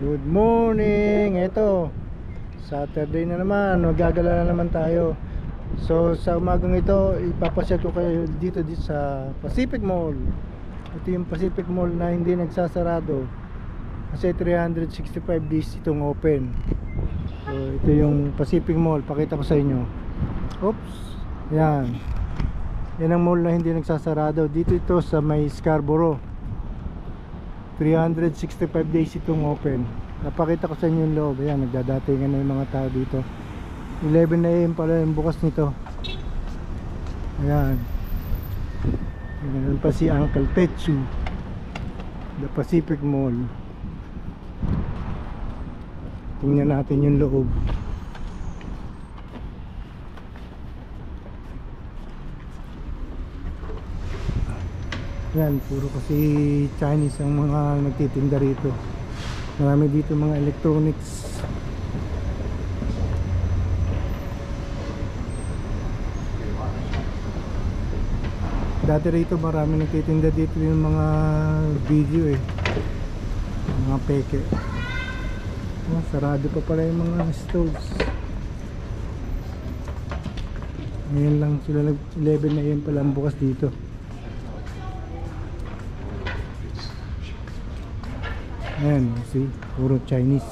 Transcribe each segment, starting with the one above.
Good morning. Ito, Saturday na naman. Magagala na naman tayo. So sa umagang ito, ipapasyal ko kayo dito sa Pacific Mall. Ito yung Pacific Mall na hindi nagsasarado kasi 365 days itong open. So ito yung Pacific Mall. Pakita ko sa inyo. Oops. Yan. Yan ang mall na hindi nagsasarado. Dito ito sa may Scarborough. 365 days itong open. Napakita ko sa inyo yung loob. Ayan, nagdadatingan na yung mga tao dito. 11 AM pala yung bukas nito. Ayan. Ganun pa si Uncle Tetsu, The Pacific Mall. Tingnan natin yung loob. Yan, puro kasi Chinese ang mga nagtitinda rito. Marami dito mga electronics. Dati rito marami nagtitinda dito yung mga video mga peke. Sarado pa pala yung mga stores. Ngayon lang sila 11 na yun pala ang bukas dito. Ayan, see, puro Chinese.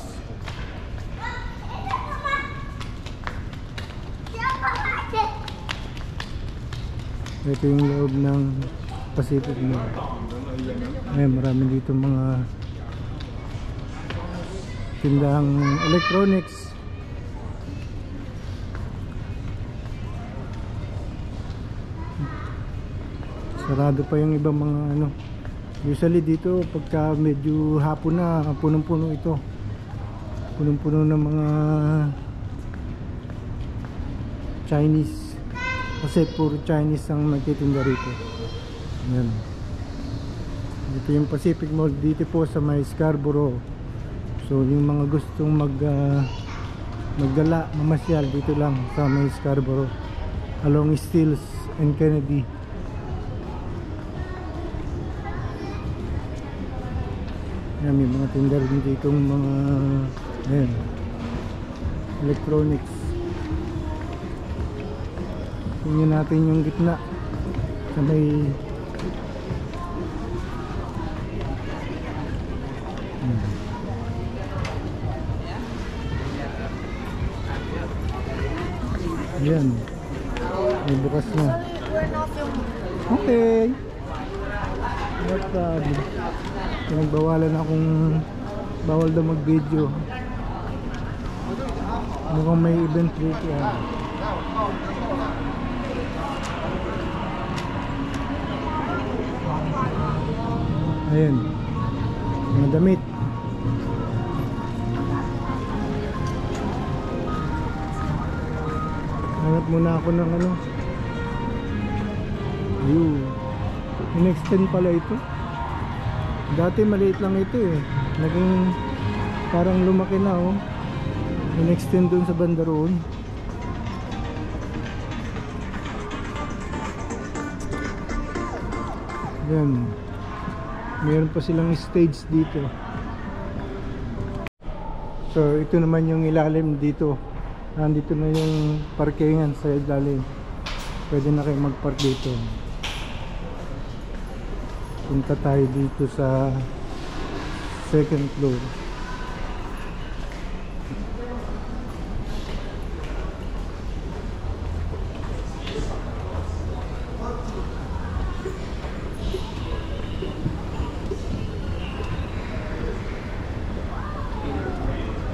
Ito yung loob ng Pacific Mall. Ayan, marami dito mga tindahang electronics. Sarado pa yung ibang mga ano. Usually dito pagka medyo hapon na, punong-puno ito. Punong-puno ng mga Chinese. Kasi puro Chinese ang nagtitinda rito. Ayan. Dito yung Pacific Mall. Dito po sa may Scarborough. So yung mga gustong maggala, mamasyal, dito lang sa may Scarborough along Stills and Kennedy. Yan, may mga tinda rin dito mga ayan, electronics. Tingnan natin yung gitna sa may yan, may bukas na. Okay, no problem. Pinagbawalan akong bawal daw mag video. Mukhang may event dito. Ayan, mga damit. Hanap muna ako ng ano. Ayun, in-extend pala ito. Dati maliit lang ito naging parang lumaki na in-extend dun sa banda roon. Yan, meron pa silang stage dito. So ito naman yung ilalim dito. Nandito na yung parkingan sa ilalim. Pwede na kayo mag-park dito. Punta tayo dito sa second floor.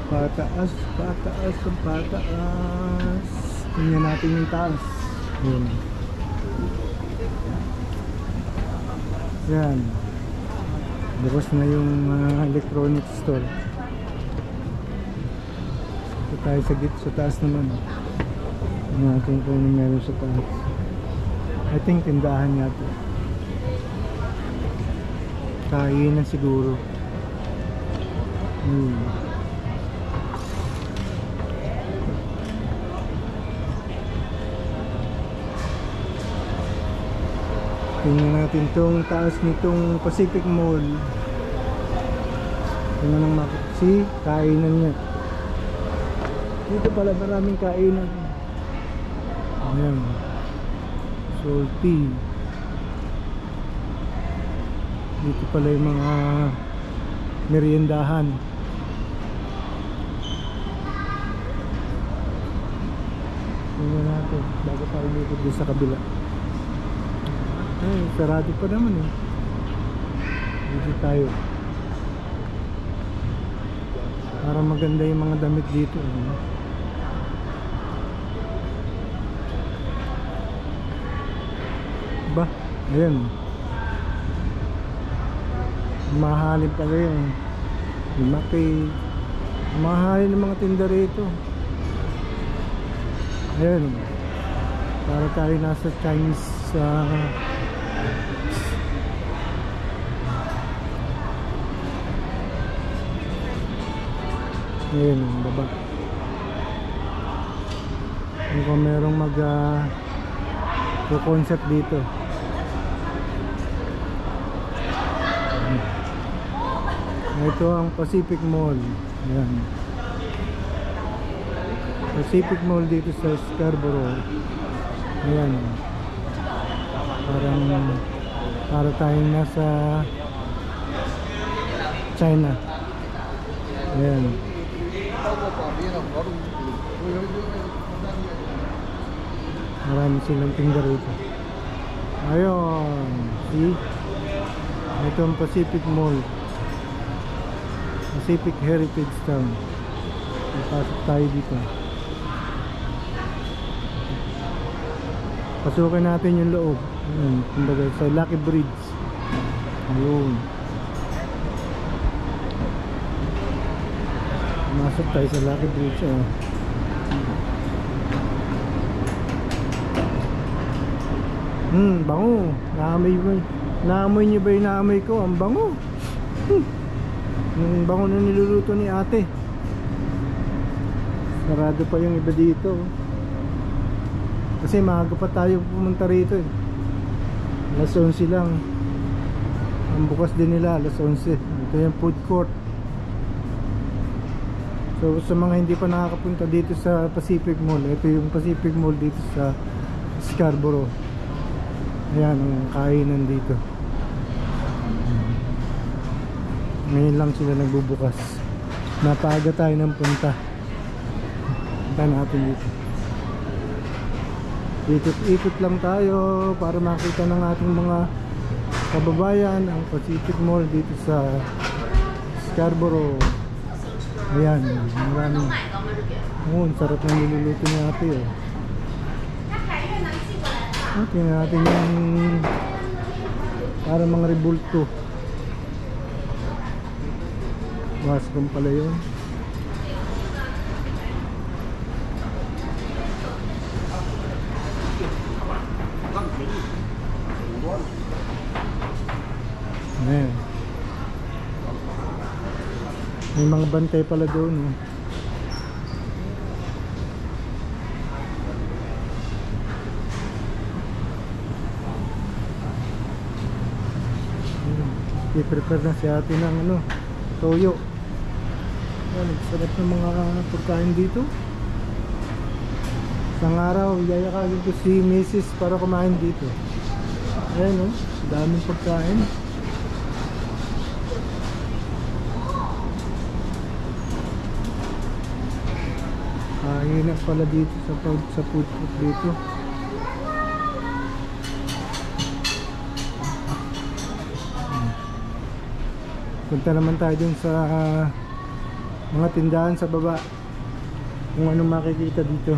Pataas, pataas, pataas. Tingnan natin yung taas. Ayan. Yan, bukas na yung electronic store. Ito tayo sa taas naman. Tingnan natin kung meron sa taas. I think tindahan yata. Kainan siguro. Tingnan natin tong taas nitong Pacific Mall. Tingnan ng map. Si kainan niya. Dito pala maraming kainan. Ayan. Salty. Dito pala yung mga meriendahan. Tingnan natin bago pa umikot din sa kabila. Ay, sarado pa naman eh. Dito tayo. Para maganda yung mga damit dito. Ba? Ayan. Mahalin pala yung lumaki. Mahalin ng mga tinda rito. Ayan. Para tayo nasa Chinese ayan, baba. Kung merong concept dito. Ito ang Pacific Mall. Ayan. Pacific Mall dito sa Scarborough. Ayan. Para tayong nasa China. Ayan. Marami silang tinda rito. Ayun. See? Ito ang Pacific Mall. Pacific Heritage Town. Pasok tayo dito. Pasukin natin yung loob. Kumbaga sa Lucky Bridge. Ayun. Masok tayo sa Lucky Bridge. Bango. Naamoy niyo ba yung naamoy ko? Ang bango. Yung bango na niluluto ni ate. Sarado pa yung iba dito. Kasi maaga pa tayo pumunta rito eh. Alas 11 lang. Ang bukas din nila alas 11. Ito yung food court. So sa mga hindi pa nakakapunta dito sa Pacific Mall, ito yung Pacific Mall dito sa Scarborough. Ayan ang kainan dito. Ngayon lang sila nagbubukas. Napaaga tayo ng punta. Punta natin dito. Ikot-ikot lang tayo para makita ng ating mga kababayan ang Pacific Mall dito sa Scarborough. Ayan, maraming. Ang sarap ng niluluto ni ate oh. Tingnan natin yung para mga rebulto. Mushroom pala yun. Ayan. May mga bantay pala doon. I-prepare na si ate ng toyo. Ayan, sarap ng mga pagkain dito. Isang araw, yayakagin ko si Mrs. para kumain dito. Ayan daming pagkain. Hinap pala dito sa food court dito. Punta naman tayo dun sa mga tindahan sa baba kung anong makikita dito.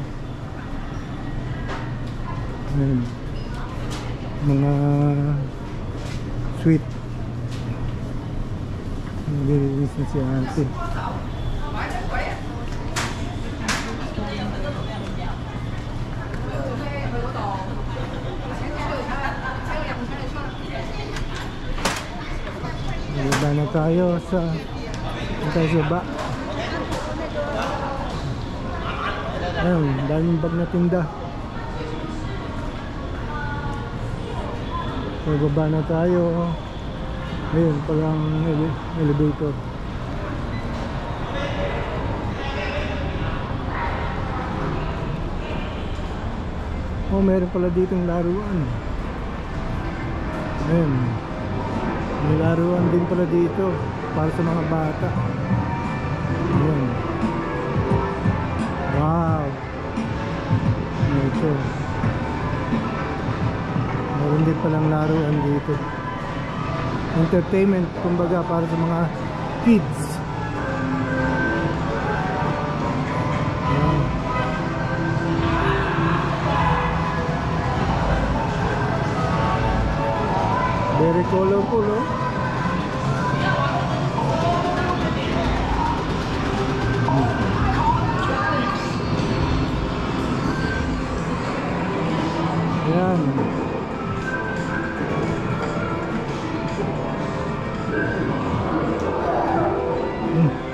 Ayan. Mga sweet. Nililinis na si ate. Baba na tayo sa baba. Ayun, daming bag na tinda. So baba na tayo. Ayun, palang elevator. Oh, meron pala ditong laruan. Ayun. May laruan din pala dito para sa mga bata. Ayun. Wow. Ito. Meron din palang laruan dito. Entertainment, kumbaga, para sa mga kids. Very colorful, oh. Ayan.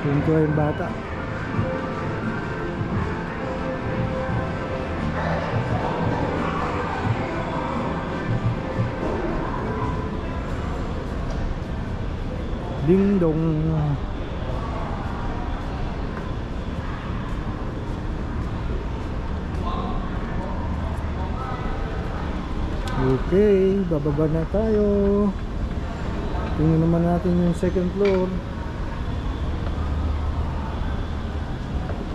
Tuntua yung bata. Ding dong. Okay, bababa na tayo. Tingnan naman natin yung second floor.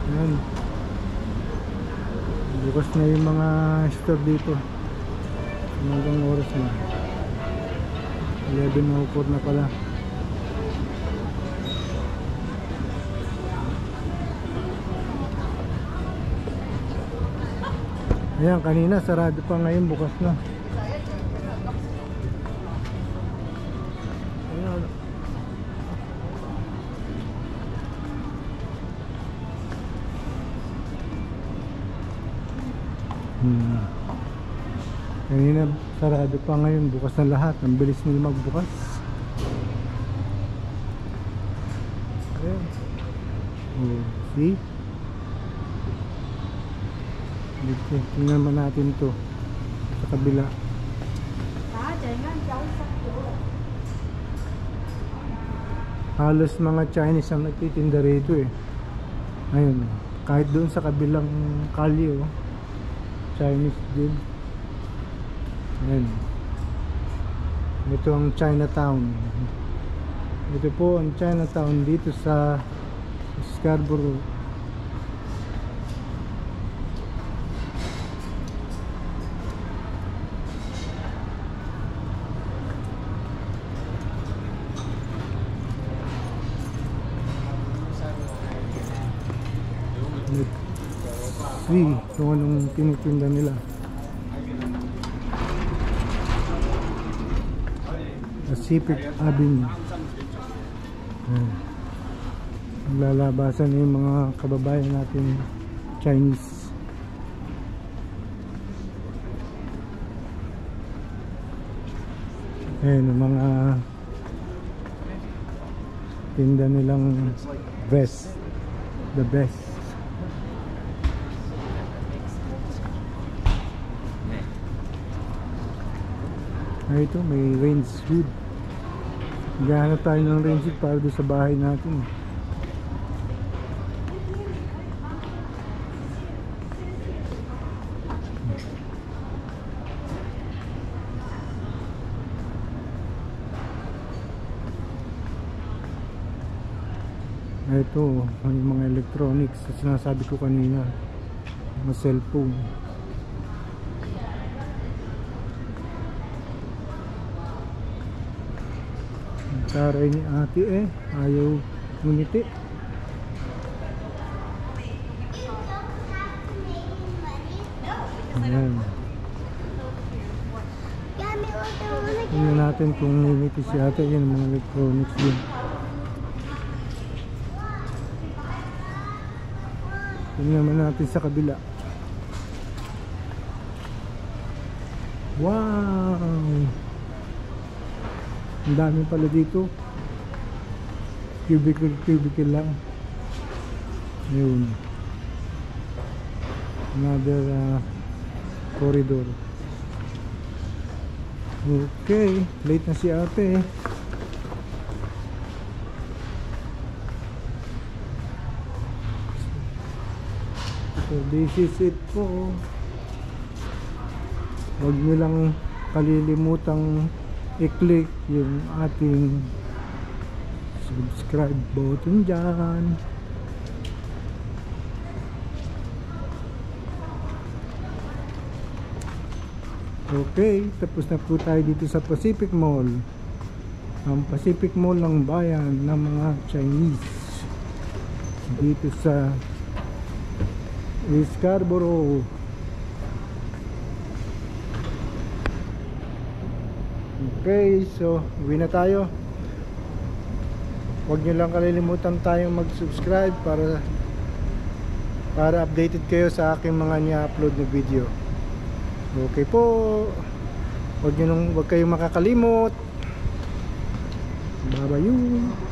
Ayan. Bukas na yung mga store dito. Hanggang oras na 11:04 na pala. Ayan, kanina sarado pa, ngayon bukas na. Ayan. Kanina sarado pa, ngayon bukas na lahat. Ang bilis nila magbukas. Ayan. Oh, see? Dito, tingnan naman natin to sa kabila. Halos mga Chinese ang nagtitinda rito eh. Ayun, kahit doon sa kabilang kalye, oh, Chinese din. Ayan. Ito ang Chinatown. Ito po ang Chinatown dito sa Scarborough. See kung anong tinitinda nila. Pacific Avenue. Lalabasan yung mga kababayan natin Chinese. Ayan yung mga tinda nilang best, the best. Ay, ito may range hood. Gahanap tayo ng range hood para doon sa bahay natin. Ito ang mga electronics na sinasabi ko kanina, mga cellphone. Taray ni ate eh, ayaw ngumiti. Ayan. Tingnan natin kung ngumiti si ate. Yan mga electronics din. Tingnan naman natin sa kabila. Wow! Ang dami pala dito. Cubicle lang. Yun. Another corridor. Okay, late na si ate. So this is it po. Huwag nyo lang kalilimutang i-click yung ating subscribe button dyan. Okay, tapos na po tayo dito sa Pacific Mall. Ang Pacific Mall ng bayan ng mga Chinese dito sa Scarborough. Okay, so uwi na tayo. Huwag nyo lang kalilimutan tayong mag-subscribe para updated kayo sa aking mga ni-upload na video. Okay po. Huwag kayong makakalimot. Bye-bye.